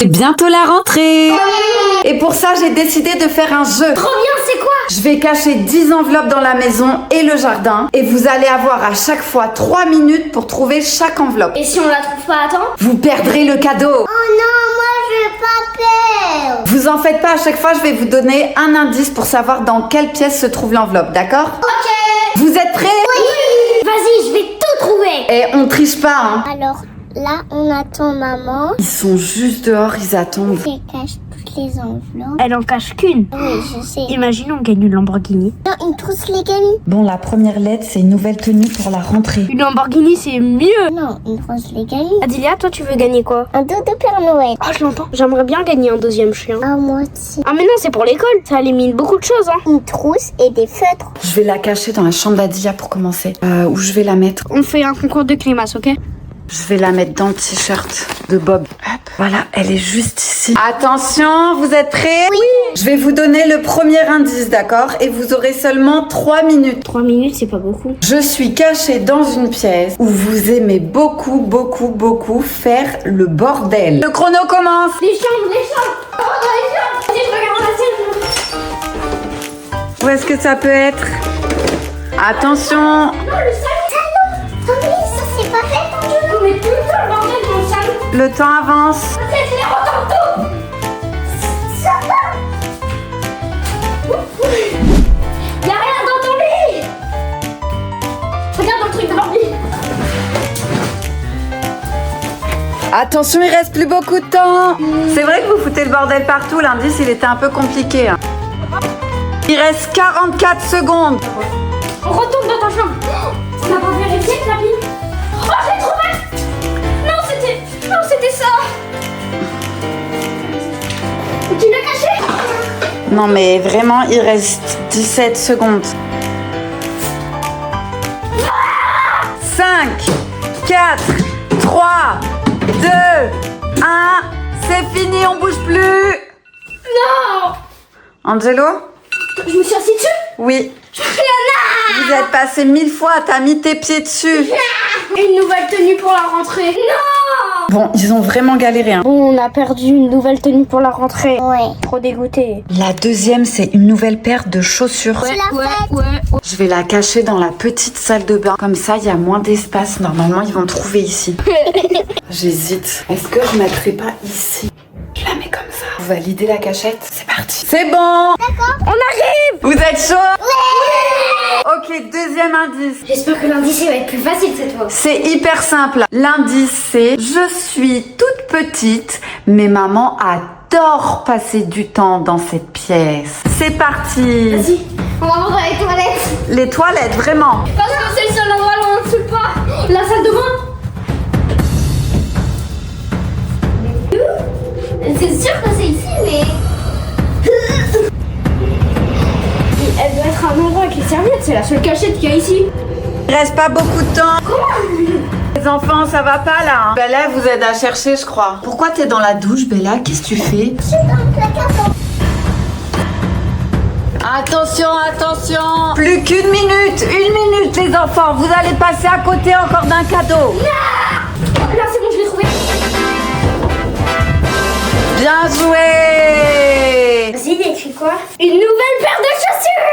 C'est bientôt la rentrée. Et pour ça, j'ai décidé de faire un jeu. Trop bien, c'est quoi? Je vais cacher 10 enveloppes dans la maison et le jardin. Et vous allez avoir à chaque fois 3 minutes pour trouver chaque enveloppe. Et si on la trouve pas à temps? Vous perdrez le cadeau. Oh non, moi je veux pas perdre. Vous en faites pas, à chaque fois, je vais vous donner un indice pour savoir dans quelle pièce se trouve l'enveloppe, d'accord? Ok. Vous êtes prêts? Oui. Vas-y, je vais tout trouver. Et on triche pas, hein. Alors, là, on attend maman. Ils sont juste dehors, ils attendent. Elle cache toutes les enveloppes. Elle en cache qu'une. Oui, je sais. Imagine on gagne une Lamborghini. Non, une trousse les gamins. Bon, la première lettre, c'est une nouvelle tenue pour la rentrée. Une Lamborghini, c'est mieux. Non, une trousse les gamins. Adilia, toi, tu veux gagner quoi? Un dos de Père Noël. Oh, je l'entends. J'aimerais bien gagner un deuxième chien. À moi aussi. Ah, mais non, c'est pour l'école. Ça élimine beaucoup de choses, hein. Une trousse et des feutres. Je vais la cacher dans la chambre d'Adilia pour commencer. Où je vais la mettre? On fait un concours de climace, ok? Je vais la mettre dans le t-shirt de Bob. Hop, voilà, elle est juste ici. Attention, vous êtes prêts? Oui. Je vais vous donner le premier indice, d'accord? Et vous aurez seulement 3 minutes. 3 minutes, c'est pas beaucoup. Je suis cachée dans une pièce où vous aimez beaucoup, beaucoup, beaucoup faire le bordel. Le chrono commence. Les chambres, les chambres. Oh, dans les chambres. Vas-y, je regarde la scène. Où est-ce que ça peut être? Attention. Non, le salon. Attendez, ça c'est pas fait. On met tout le temps le bordel dans le salon. Le temps avance. C'est les tantôt. Ça va. Y'a rien dans ton lit. Regarde dans le truc de Barbie. Attention, il reste plus beaucoup de temps. C'est vrai que vous foutez le bordel partout. L'indice, il était un peu compliqué, hein. Il reste 44 secondes. On retourne dans ta chambre. On n'a pas vérifié la Bible. Oh, j'ai trouvé. Non, c'était ça. Tu l'as caché? Non, mais vraiment, il reste 17 secondes. 5, 4, 3, 2, 1. C'est fini, on bouge plus. Non. Angelo? Je me suis assis dessus. Oui. Fiona. Vous êtes passé 1000 fois, t'as mis tes pieds dessus. Une nouvelle tenue pour la rentrée. Non. Bon, ils ont vraiment galéré, hein. Bon, on a perdu une nouvelle tenue pour la rentrée. Ouais. Trop dégoûté. La deuxième, c'est une nouvelle paire de chaussures. Ouais. Je vais la cacher dans la petite salle de bain. Comme ça, il y a moins d'espace. Normalement, ils vont trouver ici. J'hésite. Est-ce que je mettrai pas ici? Je la mets comme ça. Vous validez la cachette? C'est parti. C'est bon. On arrive. Vous êtes chaud? Oui. Ok, deuxième indice. J'espère que l'indice va être plus facile cette fois. C'est hyper simple. L'indice, c'est: je suis toute petite, mais maman adore passer du temps dans cette pièce. C'est parti. Vas-y, on va voir dans les toilettes. Les toilettes, vraiment. Parce que c'est le seul endroit où on ne sait pas. La salle de bain. C'est sûr que c'est ici, mais... Elle doit être un endroit avec les serviettes. C'est la seule cachette qu'il y a ici. Il reste pas beaucoup de temps. Les enfants, ça va pas là, hein? Bella vous aide à chercher, je crois. Pourquoi t'es dans la douche, Bella? Qu'est-ce que tu fais? Je suis dans le placard. Attention, attention. Plus qu'une minute. Une minute, les enfants. Vous allez passer à côté encore d'un cadeau. Là, c'est bon, je l'ai trouvé. Bien joué. Vas-y, il écrit quoi? Une nouvelle paire de chaussures.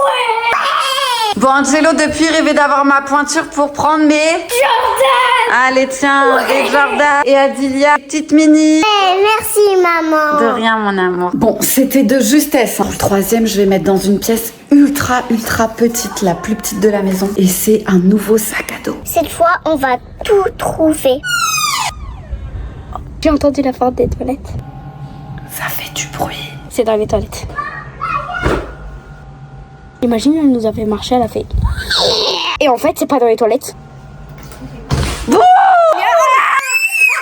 Ouais. Bon, Angelo, depuis, rêvait d'avoir ma pointure pour prendre mes... Jordan. Allez, tiens, et Jordan et Adilia, petite mini. Merci, maman. De rien, mon amour. Bon, c'était de justesse, hein. Le troisième, je vais mettre dans une pièce ultra petite, la plus petite de la maison. Et c'est un nouveau sac à dos. Cette fois, on va tout trouver. J'ai entendu la porte des toilettes. Ça fait du bruit. C'est dans les toilettes. Imagine, elle nous a fait marcher, elle a fait... Et en fait, c'est pas dans les toilettes.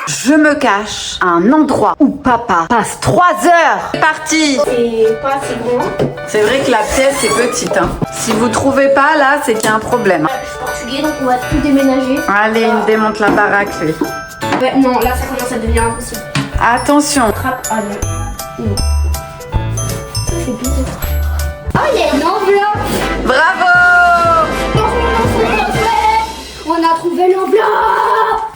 Je me cache à un endroit où papa passe 3 heures. C'est parti. C'est pas assez grand. C'est vrai que la pièce est petite, hein. Si vous trouvez pas, là, c'est qu'il y a un problème. Je suis portugais, donc on va tout déménager. Allez, il me démonte la baraque, lui. Ouais, non, là, ça commence à devenir impossible. Attention. Trappe. Ah non. Non. Ça, c'est bizarre. Oh, il y a une enveloppe. Bravo. On a trouvé l'enveloppe.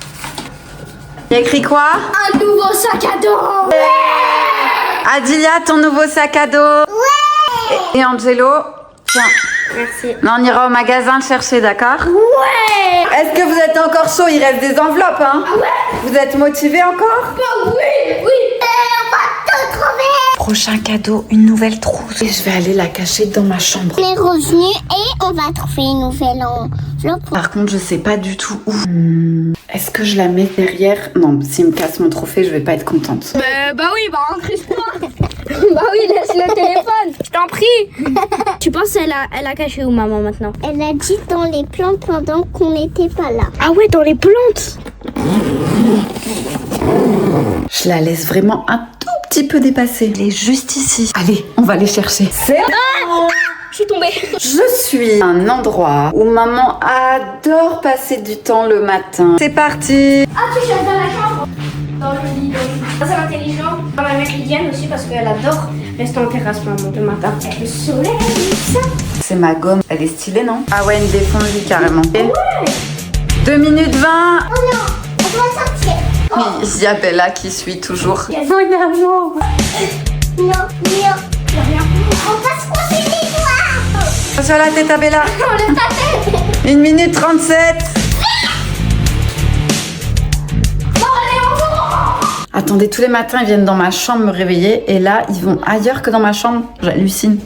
Il y a écrit quoi? Un nouveau sac à dos. Adilia, ton nouveau sac à dos. Ouais. Et Angelo, tiens. Merci. Non, on ira au magasin le chercher, d'accord? Ouais. Est-ce que vous êtes encore chaud? Il reste des enveloppes, hein? Ouais. Vous êtes motivés encore? Bah oui, oui. On va tout trouver. Prochain cadeau, une nouvelle trousse. Et je vais aller la cacher dans ma chambre. On est revenu et on va trouver une nouvelle enveloppe. Par contre, je sais pas du tout où. Est-ce que je la mets derrière? Non, s'il me casse mon trophée, je vais pas être contente. Bah oui, bah encrise-toi. Bah oui, laisse le téléphone. Je t'en prie. Tu penses elle a caché où maman maintenant? Elle a dit dans les plantes pendant qu'on n'était pas là. Ah ouais, dans les plantes. Je la laisse vraiment un tout petit peu dépasser. Elle est juste ici. Allez, on va les chercher. C'est Je suis tombée. Je suis à un endroit où maman adore passer du temps le matin. C'est parti. Ah, tu cherches dans la chambre? Dans le lit, Ça, c'est intelligent. Dans la méridienne aussi parce qu'elle adore rester en terrasse maman le matin. Avec le soleil, ça. C'est ma gomme. Elle est stylée, non? Ah ouais, une défendue carrément. Ouais. 2 minutes 20. Oh non, on doit sortir. Oui, il y a Bella qui suit toujours. Il y a mon amour. Non, non. On va se couper les doigts. Attention à la tête à Bella. On le tapait. 1 minute 37. Attendez, tous les matins, ils viennent dans ma chambre me réveiller et là, ils vont ailleurs que dans ma chambre. J'hallucine.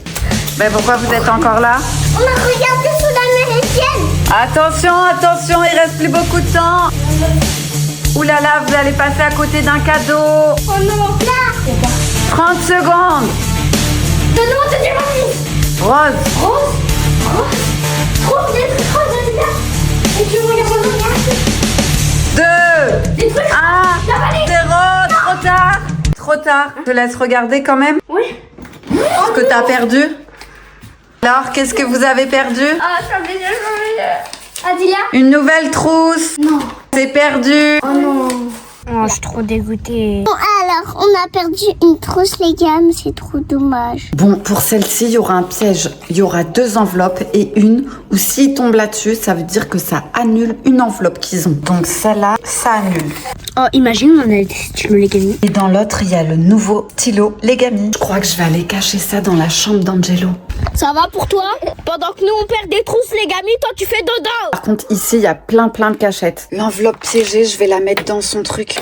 Ben pourquoi vous êtes encore là? On a regardé sous la méridienne. Attention, attention, il reste plus beaucoup de temps. Ouh là là, vous allez passer à côté d'un cadeau. Oh non, là. 30 secondes. Non, c'est du mamie. Rose. Trouve des trucs roses, là. Et tu regardes le 2, Des trucs. 1, 0, trop tard. Trop tard. Je te laisse regarder quand même Oui. ce que t'as perdu. Alors, qu'est-ce que vous avez perdu? Ah, je suis obligée. Adilia? Une nouvelle trousse. Non. C'est perdu. Oh non. Oh, je suis trop dégoûtée. Bon, alors, on a perdu une trousse, les gars, mais c'est trop dommage. Bon, pour celle-ci, il y aura un piège. Il y aura 2 enveloppes et une où s'ils tombent là-dessus, ça veut dire que ça annule une enveloppe qu'ils ont. Donc celle-là, ça annule. Oh, imagine, on a des stylos Legami. Et dans l'autre, il y a le nouveau stylo Legami. Je crois que je vais aller cacher ça dans la chambre d'Angelo. Ça va pour toi? Pendant que nous on perd des trousses Legami, toi tu fais dodo. Par contre, ici, il y a plein de cachettes. L'enveloppe piégée, je vais la mettre dans son truc.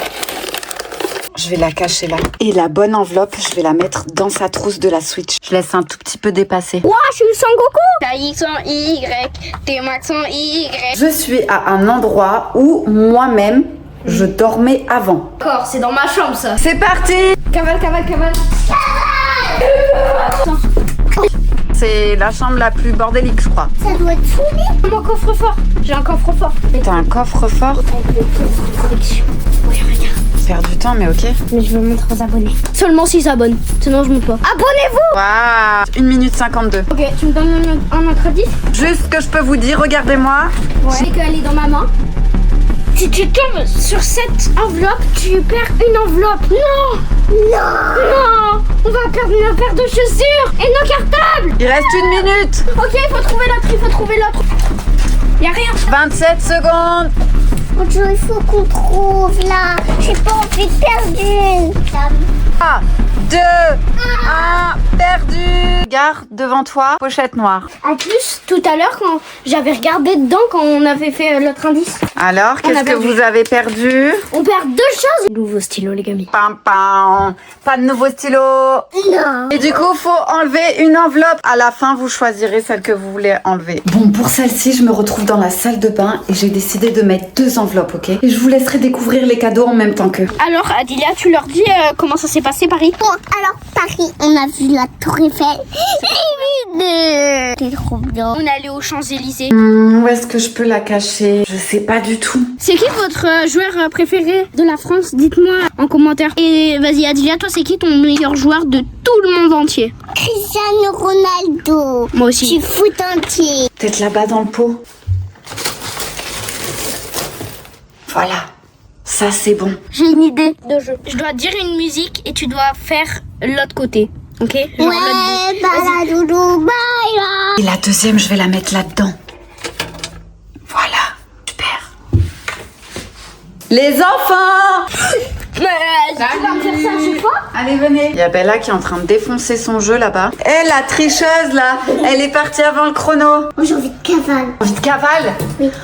Je vais la cacher là. Et la bonne enveloppe, je vais la mettre dans sa trousse de la Switch. Je laisse un tout petit peu dépasser. Ouah, je suis le Sangoku. T'as X en Y, t'es Max en Y. Je suis à un endroit où moi-même, je dormais avant. D'accord, c'est dans ma chambre ça. C'est parti! Cavale. C'est la chambre la plus bordélique, je crois. Ça doit être fou. Mon coffre-fort. J'ai un coffre-fort. T'as un coffre-fort? Oui, regarde. Perd du temps, mais ok. Mais je veux montrer aux abonnés. Seulement 6 abonnés, sinon je monte pas. Abonnez-vous. Waouh! 1 minute 52. Ok, tu me donnes un autre indice? Juste que je peux vous dire, regardez-moi. C'est qu'elle est dans ma main. Si tu tombes sur cette enveloppe, tu perds une enveloppe. Non, on va perdre nos paires de chaussures et nos cartables. Il reste 1 minute. Ok, il faut trouver l'autre, Y'a rien. 27 secondes. Bonjour, il faut qu'on trouve là. J'ai pas envie de perdre une. 3, 2, 1, perdu. Regarde devant toi, pochette noire. En plus, tout à l'heure, quand j'avais regardé dedans, quand on avait fait l'autre indice, Alors, qu'est-ce que perdu. vous avez perdu? on perd 2 choses. Nouveau stylo Legami. Pam pam. Pas de nouveau stylo. Non. Et du coup, faut enlever une enveloppe. À la fin, vous choisirez celle que vous voulez enlever. Bon, pour celle-ci, je me retrouve dans la salle de bain et j'ai décidé de mettre 2 enveloppes, ok? Et je vous laisserai découvrir les cadeaux en même temps qu'eux. Alors Adilia, tu leur dis comment ça s'est passé Paris? Bon, alors, Paris, on a vu la Tour Eiffel. C'est trop bien. On est allé aux Champs-Élysées. Où est-ce que je peux la cacher? Je sais pas du tout. C'est qui votre joueur préféré de la France? Dites-moi en commentaire. Et vas-y Adilia, toi c'est qui ton meilleur joueur de tout le monde entier? Cristiano Ronaldo. Moi aussi. Du foot entier. Peut-être là-bas dans le pot. Voilà. Ça, c'est bon. J'ai une idée de jeu. Je dois dire une musique et tu dois faire l'autre côté. Ok? Genre l'autre Ouais, bout. Vas-y. baladoudou, bye là. Et la deuxième, je vais la mettre là-dedans. Voilà. Super. Les enfants! Mais tu vas me faire ça à chaque fois? Allez, venez. Il y a Bella qui est en train de défoncer son jeu là-bas. Eh, la tricheuse là, elle est partie avant le chrono. Moi j'ai envie de cavale. Envie de cavale?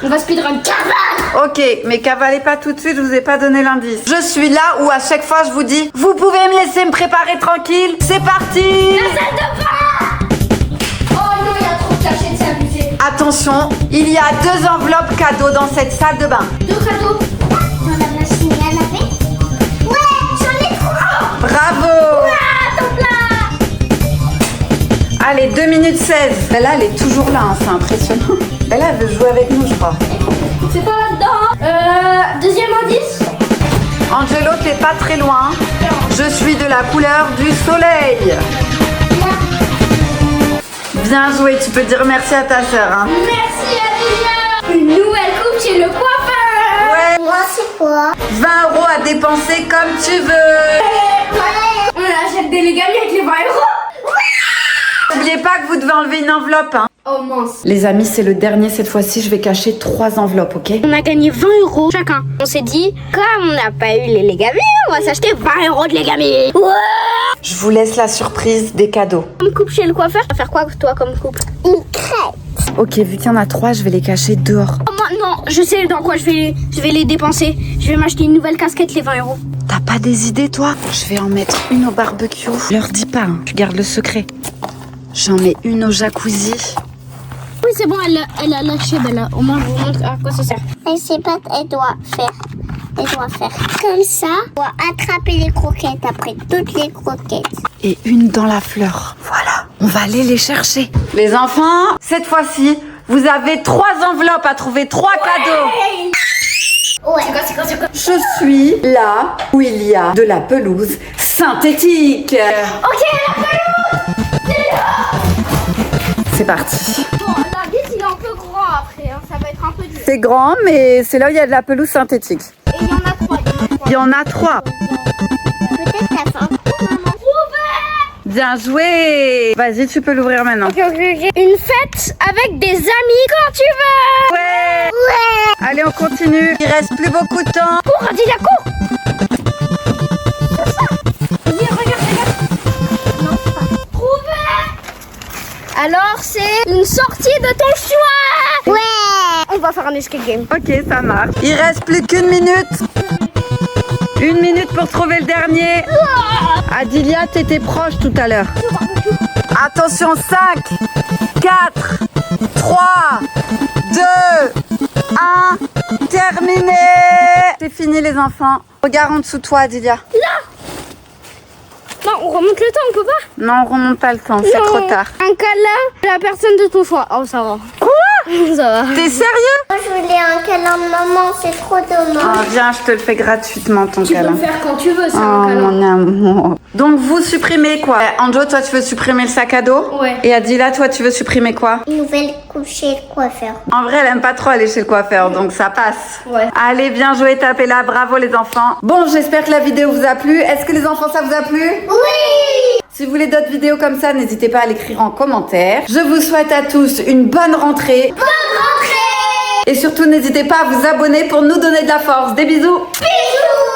On va speedrun cavale. Ok, mais cavalez pas tout de suite, je vous ai pas donné l'indice. Je suis là où à chaque fois je vous dis, vous pouvez me laisser me préparer tranquille. C'est parti! La salle de bain! Oh non, il y a trop de cachets de s'amuser. Attention, il y a 2 enveloppes cadeaux dans cette salle de bain. 2 cadeaux. Dans la machine à laver. Ouais, j'en ai 3. Bravo! Allez, 2 minutes 16. Bella, elle est toujours là, hein, c'est impressionnant. Bella, elle veut jouer avec nous, je crois. C'est pas là-dedans. Deuxième indice. Angelo, t'es pas très loin. Je suis de la couleur du soleil. Bien joué, tu peux dire merci à ta sœur. Hein. Merci Adrien. Une nouvelle coupe chez le coiffeur. Ouais, Moi c'est quoi? 20 € à dépenser comme tu veux. On achète des Legami avec les 20 €. N'oubliez pas que vous devez enlever une enveloppe. Hein. Oh mince. Les amis, c'est le dernier cette fois-ci. Je vais cacher 3 enveloppes, ok? On a gagné 20 € chacun. On s'est dit, comme on n'a pas eu les Legami, on va s'acheter 20 € de Legami. Ouais. Je vous laisse la surprise des cadeaux. Comme coupe chez le coiffeur, tu vas faire quoi toi comme coupe? Une crête. Ok, vu qu'il y en a 3, je vais les cacher dehors. Oh, moi, non, je sais dans quoi je vais les dépenser. Je vais m'acheter une nouvelle casquette, les 20 €. T'as pas des idées, toi? Je vais en mettre une au barbecue. Leur dis pas, hein. Tu gardes le secret. J'en mets une au jacuzzi. Oui, c'est bon, elle a lâché, Bella. Au moins, je vous montre à quoi ça sert. Elle sait pas, elle doit faire comme ça. On doit attraper les croquettes après toutes les croquettes. Et une dans la fleur. Voilà, on va aller les chercher. Les enfants, cette fois-ci, vous avez 3 enveloppes à trouver, 3 cadeaux. Ouais. C'est quoi? Je suis là où il y a de la pelouse synthétique. Ok, la pelouse. C'est parti. Bon, l'indice, il est un peu grand après. Hein. Ça va être un peu dur. C'est grand, mais c'est là où il y a de la pelouse synthétique. Et il y en a 3. Il y en a 3. Peut-être la fin. Bien joué. Vas-y, tu peux l'ouvrir maintenant. Une fête avec des amis quand tu veux. Ouais. Allez, on continue. Il reste plus beaucoup de temps. Cours, Adila, cours. Vas-y, regarde. Non, c'est pas. Trouvé. Alors, c'est une sortie de ton choix. Ouais. On va faire un escape game. Ok, ça marche. Il reste plus qu'une minute. 1 minute pour trouver le dernier. Adilia, t'étais proche tout à l'heure. Attention, 5, 4, 3, 2, 1. Terminé. C'est fini les enfants. Regarde en dessous de toi, Adilia. Non, on remonte le temps, on peut pas. Non, on remonte pas le temps, c'est Non. trop tard. Un câlin de la personne de ton choix. Oh, ça va. Quoi? Ça va. T'es sérieux? Moi je voulais un câlin de maman, c'est trop dommage. Ah, viens, je te le fais gratuitement ton Tu peux câlin. le faire quand tu veux, c'est Oh un câlin. mon amour. Donc vous supprimez quoi? Anjo, toi tu veux supprimer le sac à dos? Ouais. Et Adila, toi tu veux supprimer quoi? Une nouvelle coupe chez le coiffeur. En vrai, elle aime pas trop aller chez le coiffeur, donc ça passe. Ouais. Allez, bien joué, tapez là, bravo les enfants. Bon, j'espère que la vidéo vous a plu. Est-ce que les enfants, ça vous a plu? Oui. Si vous voulez d'autres vidéos comme ça, n'hésitez pas à l'écrire en commentaire. Je vous souhaite à tous une bonne rentrée. Bonne rentrée. Et surtout, n'hésitez pas à vous abonner pour nous donner de la force. Des bisous. Bisous.